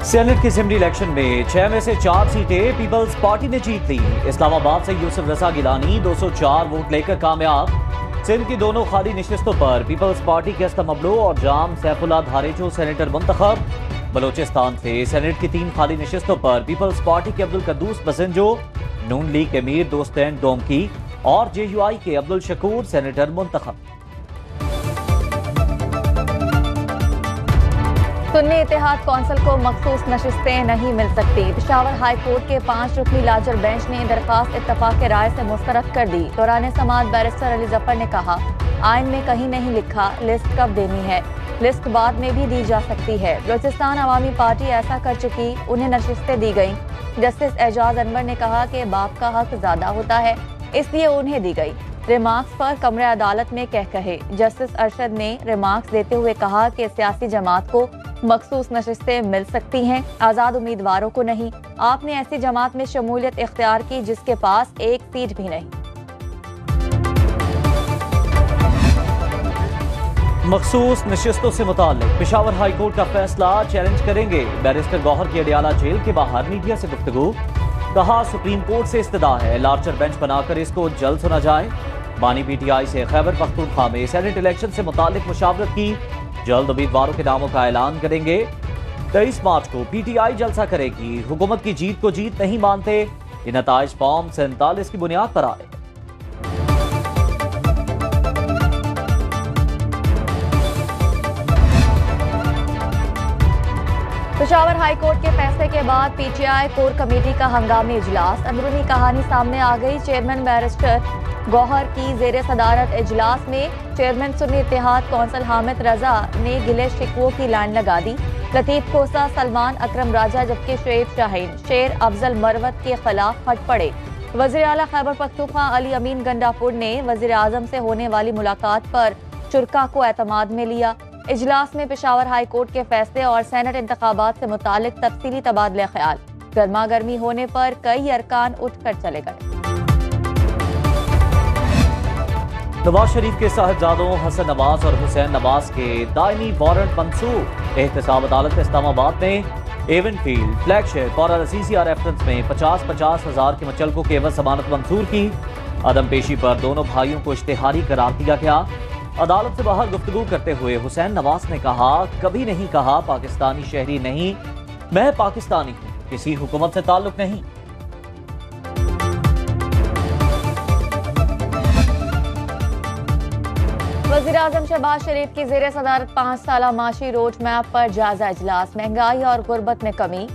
Senate की assembly election में 6 में से 4 सीटें पीपल्स पार्टी ने जीत ली। इस्लामाबाद से यूसुफ रजा गिलानी 204 वोट लेकर कामयाब। सिंध की दोनों खाली निशस्तों पर पीपल्स पार्टी के अस्तम अबलो और जाम सैफुल्लाह धारेचो सेनेटर मुंतखब। बलोचिस्तान से सेनेट की 3 खाली निशस्तों पर पीपल्स पार्टी के अब्दुल कद्दूस बसिंजो, नून लीग के मीर दोस्तैन डोमकी और JUI के अब्दुल शकूर सेनेटर मुंतखब। सुन्नी इत्तेहाद कौंसिल को मखसूस नशिस्तें नहीं मिल सकती। पेशावर हाई कोर्ट के 5 रुकनी लार्जर बेंच ने दरखास्त इत्तफाक के राय से मुस्तरद कर दी। दौरान समाअत बैरिस्टर अली जफर ने कहा, आइन में कहीं नहीं लिखा लिस्ट कब देनी है, लिस्ट बाद में भी दी जा सकती है। बलूचिस्तान अवामी पार्टी ऐसा कर चुकी, उन्हें नशिस्तें दी गईं। जस्टिस एजाज अनवर ने कहा कि बाप का हक ज्यादा होता है, इसलिए उन्हें दी गई। रिमार्क्स पर कमरे अदालत में कह कहे। जस्टिस अरशद ने रिमार्क्स देते हुए कहा कि सियासी जमात को मखसूस नशिस्तें मिल सकती हैं, आज़ाद उम्मीदवारों को नहीं। आपने ऐसी जमात में शमूलियत इख्तियार की जिसके पास एक सीट भी नहीं। मखसूस नशिस्तों से मुताल्लिक पेशावर हाई कोर्ट का फैसला चैलेंज करेंगे। बैरिस्टर गौहर की अडियाला जेल के बाहर मीडिया से गुफ्तगू। कहा, सुप्रीम कोर्ट से इस्तदा है लार्जर बेंच बनाकर इसको जल्द सुना जाए। बानी PTI से खैबर पख्तूनख्वा में सेनेट इलेक्शन से मुताल्लिक मुशावरत की। जल्द उम्मीदवारों के नामों का ऐलान करेंगे। 23 मार्च को PTI जलसा करेगी। हुकूमत की जीत को जीत नहीं मानते, ये नताइज फॉर्म 47 की बुनियाद पर आए। पेशावर हाई कोर्ट के फैसले के बाद PTI कोर कमेटी का हंगामी इजलास। अंदरूनी कहानी सामने आ गई। चेयरमैन बैरिस्टर गौहर की जेर सदारत इजलास में चेयरमैन सुन्नी इत्तेहाद कौंसिल हामिद रजा ने गिले शिकवों की लाइन लगा दी। लतीफ कोसा, सलमान अकरम राजा जबकि शुएब शाहीन शेर अफजल मरवत के खिलाफ हट पड़े। वज़ीर आला खैबर पख्तूनख्वा अली अमीन गंडापुर ने वज़ीर आज़म से होने वाली मुलाकात पर चुरका को एतमाद में लिया। इजलास में पेशावर हाई कोर्ट के फैसले और सेनेट इंतखाबात से मुतालिक तफसीली तबादले ख्याल। गर्मा गर्मी होने पर कई अरकान उठ कर चले गए। नवाज शरीफ के साहिबजादों हसन नवाज और हुसैन नवाज के दायमी वारंट मंसूख। एहतसाब अदालत इस्लामाबाद ने एवन फील्ड, फ्लैगशिप और CCR रेफरेंस में 50-50 हजार के मुचलकों के एवज जमानत मंजूर की। अदम पेशी पर दोनों भाइयों को इश्तेहारी करार दिया गया। अदालत से बाहर गुफ्तगू करते हुए हुसैन नवाज ने कहा, कभी नहीं कहा पाकिस्तानी शहरी नहीं, मैं पाकिस्तानी हूँ, किसी हुकूमत से ताल्लुक नहीं। वज़ीर आज़म शहबाज शरीफ की ज़ेरे सदारत 5 साला माशी रोड मैप पर जायजा इजलास। महंगाई और गुर्बत में कमी,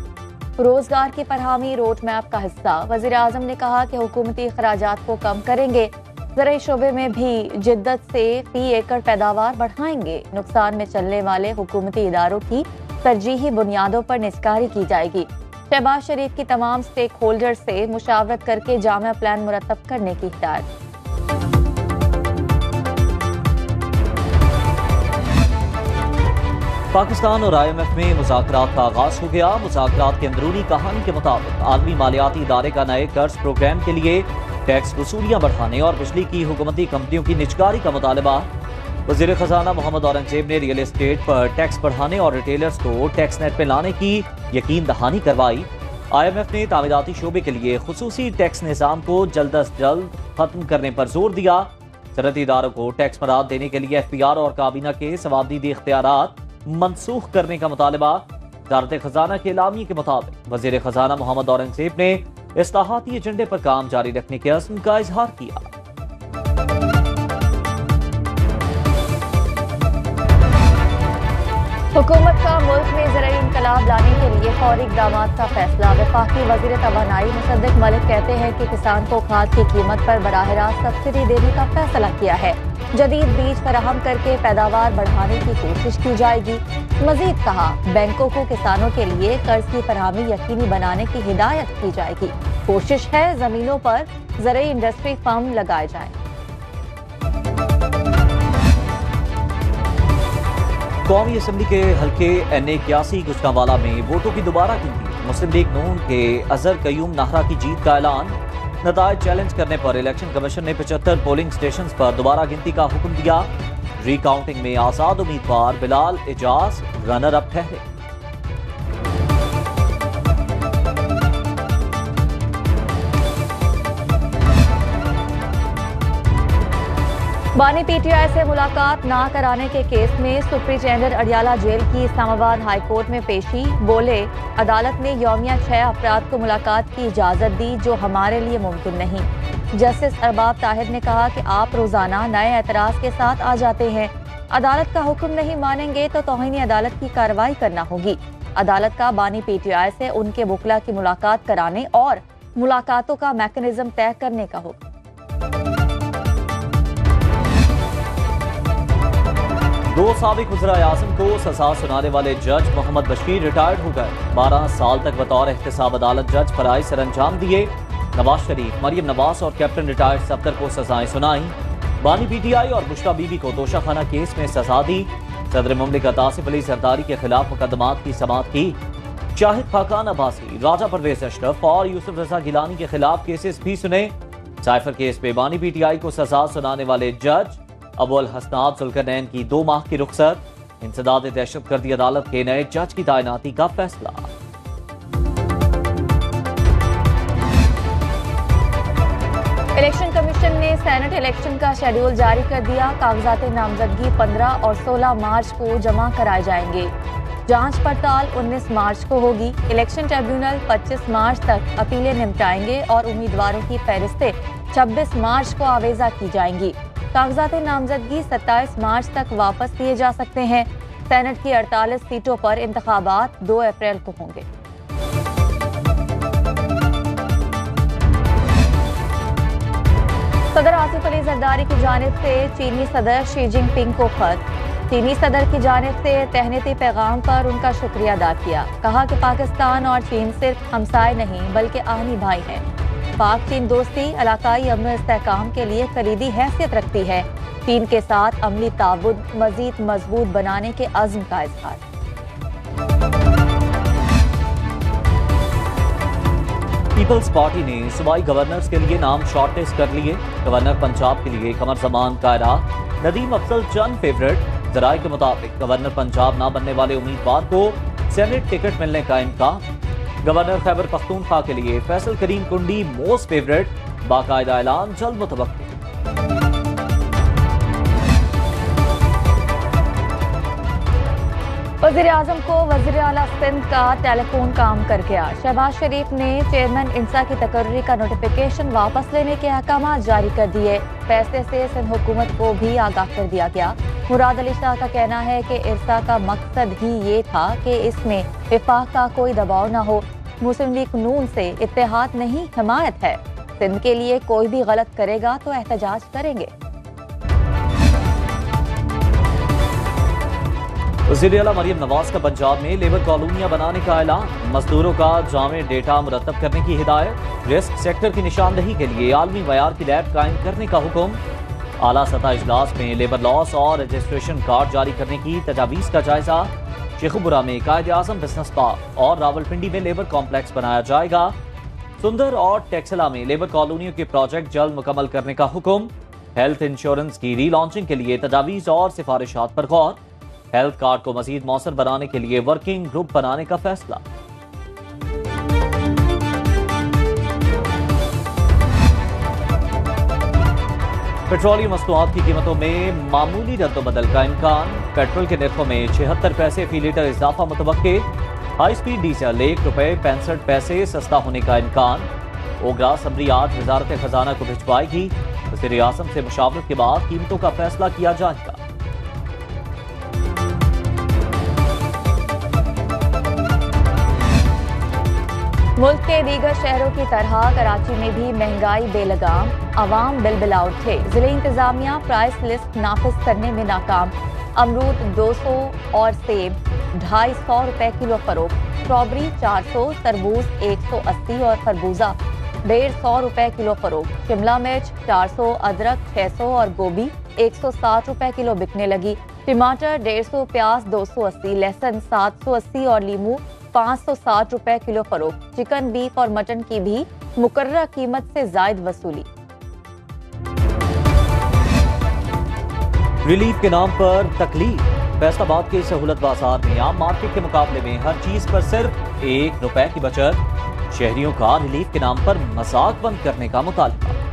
रोजगार की फरहमी रोड मैप का हिस्सा। वज़ीर आज़म ने कहा कि हुकूमती अखराजात को कम करेंगे, ज़राई शोबे में भी जिद्दत से फी एकड़ पैदावार बढ़ाएंगे। नुकसान में चलने वाले हुकूमती इदारों की तरजीही बुनियादों पर निस्कारी की जाएगी। शहबाज शरीफ की तमाम स्टेक होल्डर से मुशावरत करके जामिया प्लान मुरतब करने की हिदायत। पाकिस्तान और IMF में मुज़ाकरात का आगाज हो गया। मुज़ाकरात की अंदरूनी कहानी के मुताबिक आलमी मालियाती इदारे का नए कर्ज प्रोग्राम के लिए टैक्स वसूलियां बढ़ाने और बिजली की हुकूमती कंपनियों की निजकारी का मुतालबा। वज़ीर खजाना मोहम्मद औरंगजेब ने रियल एस्टेट पर टैक्स बढ़ाने और रिटेलर्स को टैक्स नेट में लाने की यकीन दहानी करवाई। IMF ने तामीराती शोबे के लिए खुसूसी टैक्स निज़ाम को जल्द अज जल्द खत्म करने पर जोर दिया। सनअती इदारों को टैक्स मराद देने के लिए FPR और काबीना के सवाबदीदी इख्तियारात मनसूख करने का मुतालबा। वज़ारत खजाना के एलामिये के मुताबिक वज़ीर खजाना मोहम्मद औरंगजेब ने इस्लाहाती एजेंडे पर काम जारी रखने के अज़्म का इजहार किया। हुकूमत का मुल्क में ज़राई इनकलाब लाने के लिए फौरी इक़दामात का फैसला। वफाकी वज़ीर तवानाई मुसद्दिक मलिक कहते हैं कि किसान को खाद की कीमत पर बराह रास्त सब्सिडी देने का फैसला किया है। जदीद बीज फराहम करके पैदावार बढ़ाने की कोशिश की जाएगी। मजीद कहा, बैंकों को किसानों के लिए कर्ज की फराहमी यकीनी बनाने की हिदायत की जाएगी। कोशिश है जमीनों पर ज़राई इंडस्ट्री फार्म लगाए जाएं। कौमी असम्बली के हल्के NA81 गुजरांवाला में वोटों की दोबारा गिनती। मुस्लिम लीग नून के अजहर कयूम नाहरा की जीत का ऐलान। नताइज चैलेंज करने पर इलेक्शन कमीशन ने 75 पोलिंग स्टेशन पर दोबारा गिनती का हुक्म दिया। रिकाउंटिंग में आजाद उम्मीदवार बिलाल एजाज रनर अप ठहरे। बानी पीटीआई से मुलाकात ना कराने के केस में सुप्रिंटेंडेंट अडियाला जेल की इस्लामाबाद हाई कोर्ट में पेशी। बोले, अदालत ने यौमिया 6 अफराद को मुलाकात की इजाजत दी जो हमारे लिए मुमकिन नहीं। जस्टिस अरबाब ताहिर ने कहा कि आप रोजाना नए एतराज के साथ आ जाते हैं। अदालत का हुक्म नहीं मानेंगे तो तौहीन अदालत की कार्रवाई करना होगी। अदालत का बानी पीटीआई से उनके वकला की मुलाकात कराने और मुलाकातों का मैकेनिज्म तय करने का हुक्म। दो साबिक वज़ीर-ए-आज़म को सजा सुनाने वाले जज मोहम्मद बशीर रिटायर्ड हो गए। 12 साल तक बतौर एहतसाब अदालत जज फराइज सरअंजाम दिए। नवाज शरीफ, मरियम नवाज और कैप्टन रिटायर्ड सफदर को सजाएं सुनाई। बानी पीटीआई और बुशरा बीबी को तोशाखाना केस में सजा दी। सदर मुमलिकत आसिफ अली जरदारी के खिलाफ मुकदमात की समाअत की। शाहिद खाकान अब्बासी, राजा परवेज अशरफ और यूसुफ रजा गिलानी के खिलाफ केसेस भी सुने। साइफर केस पे बानी पीटीआई को सजा सुनाने वाले जज अबुल हसनाब जुल्करनैन की 2 माह की रुखसत। इंसदाद दहशतगर्दी अदालत के नए जज की तैनाती का फैसला। इलेक्शन कमीशन ने सेनेट इलेक्शन का शेड्यूल जारी कर दिया। कागजात नामजदगी 15 और 16 मार्च को जमा कराए जाएंगे। जांच पड़ताल 19 मार्च को होगी। इलेक्शन ट्रिब्यूनल 25 मार्च तक अपीलें निपटाएंगे और उम्मीदवारों की फहरिस्तें 26 मार्च को आवेजा की जाएंगी। कागजात नामजदगी 27 मार्च तक वापस लिए जा सकते हैं। सेनेट की 48 सीटों पर इंतखाबात 2 अप्रैल को होंगे। सदर आसिफ अली जरदारी की जानिब से चीनी सदर शी जिनपिंग को खत। चीनी सदर की जानिब से तहनीती पैगाम पर उनका शुक्रिया अदा किया। कहा कि पाकिस्तान और चीन सिर्फ हमसाए नहीं बल्कि आहनी भाई हैं। पाक चीन दोस्ती इलाकाई अमन इस्तेहकाम के लिए कलीदी हैसियत रखती है। चीन के साथ अमली ताबुद मजीद मजबूत बनाने के अज़्म का इजहार। पीपल्स पार्टी ने सूबाई गवर्नर्स के लिए नाम शॉर्टलिस्ट कर लिए। गवर्नर पंजाब के लिए कमर जमान कायरा, नदीम अफजल चंद फेवरेट। जराये के मुताबिक गवर्नर पंजाब ना बनने वाले उम्मीदवार को सेनेट टिकट मिलने का इम्कान। गवर्नर खैबर पख्तूनख्वा के लिए फैसल करीम कुंडी मोस्ट फेवरेट। बाकायदा ऐलान जल्द मुतवक्किल। वज़ीर आज़म को वज़ीर आला सिंध का टेलीफोन काम कर गया। शहबाज शरीफ ने चेयरमैन इंसा की तकर्री का नोटिफिकेशन वापस लेने के अहकाम जारी कर दिए। फैसले से सिंध हुकूमत को भी आगाह कर दिया गया। मुराद अली शाह का कहना है कि इरसा का मकसद ही ये था कि इसमें विफाक का कोई दबाव न हो। मुस्लिम लीग नून से इत्तेहाद नहीं, हिमायत है। सिंध के लिए कोई भी गलत करेगा तो एहतजाज करेंगे। वज़ीर आला मरियम नवाज का पंजाब में लेबर कॉलोनियां बनाने का ऐलान। मजदूरों का जामे डेटा मुरतब करने की हिदायत। रिस्क सेक्टर की निशानदही के लिए आलमी मयार की लैब कायम करने का हुक्म। आला सतह इजलास में लेबर लॉस और रजिस्ट्रेशन कार्ड जारी करने की तजावीज़ का जायजा। शेखुपुरा में कायद-ए-आज़म बिजनेस पार्क और रावलपिंडी में लेबर कॉम्प्लेक्स बनाया जाएगा। सुंदर और टेक्सला में लेबर कॉलोनियों के प्रोजेक्ट जल्द मुकम्मल करने का हुक्म। हेल्थ इंश्योरेंस की रीलॉन्चिंग के लिए तजावीज़ और सिफारिशात पर गौर। हेल्थ कार्ड को मजीद मौसर बनाने के लिए वर्किंग ग्रुप बनाने का फैसला। पेट्रोलियम मसनूआत की कीमतों में मामूली रद्दोबदल का इम्कान। पेट्रोल के निर्खों में 76 पैसे फी लीटर इजाफा मुतवक्के। हाई स्पीड डीजल ₹1.65 सस्ता होने का इम्कान। ओगरा असम्बली आज वजारत खजाना को भिजवाएगी। वज़ीर आज़म से मुशावरत के बाद कीमतों का फैसला किया जाएगा। मुल्क के दीगर शहरों की तरह कराची में भी महंगाई बेलगाम। अवाम बिलबिला उठे। जिले इंतजामिया प्राइस लिस्ट नाफिज करने में नाकाम। अमरूद 200 और सेब 250 रुपए किलो फरोख्त। स्ट्रॉबेरी 400, तरबूज 180 और खरबूजा 150 रुपए किलो फरोख्त। शिमला मिर्च 400, अदरक 600 और गोभी 160 रुपए किलो बिकने लगी। टमाटर 150, प्याज 280, लहसुन 780 और लीमू 560 रुपए किलो फरोख्त। चिकन, बीफ और मटन की भी मुकर्रर कीमत से जायद वसूली। रिलीफ के नाम पर तकलीफ। फैसलाबाद के सहूलत बाजार में आम मार्केट के मुकाबले में हर चीज पर सिर्फ ₹1 की बचत। शहरियों का रिलीफ के नाम पर मजाक बंद करने का मुतालबा।